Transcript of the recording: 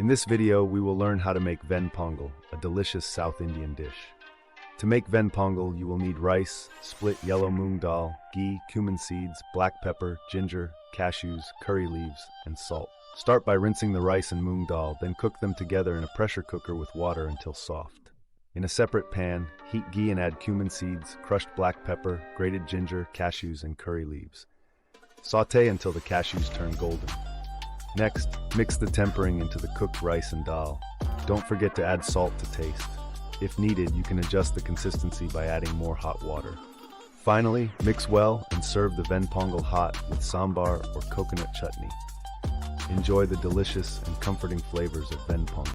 In this video, we will learn how to make Ven Pongal, a delicious South Indian dish. To make Ven Pongal, you will need rice, split yellow moong dal, ghee, cumin seeds, black pepper, ginger, cashews, curry leaves, and salt. Start by rinsing the rice and moong dal, then cook them together in a pressure cooker with water until soft. In a separate pan, heat ghee and add cumin seeds, crushed black pepper, grated ginger, cashews, and curry leaves. Sauté until the cashews turn golden. Next, mix the tempering into the cooked rice and dal. Don't forget to add salt to taste. If needed, you can adjust the consistency by adding more hot water. Finally, mix well and serve the Ven Pongal hot with sambar or coconut chutney. Enjoy the delicious and comforting flavors of Ven Pongal.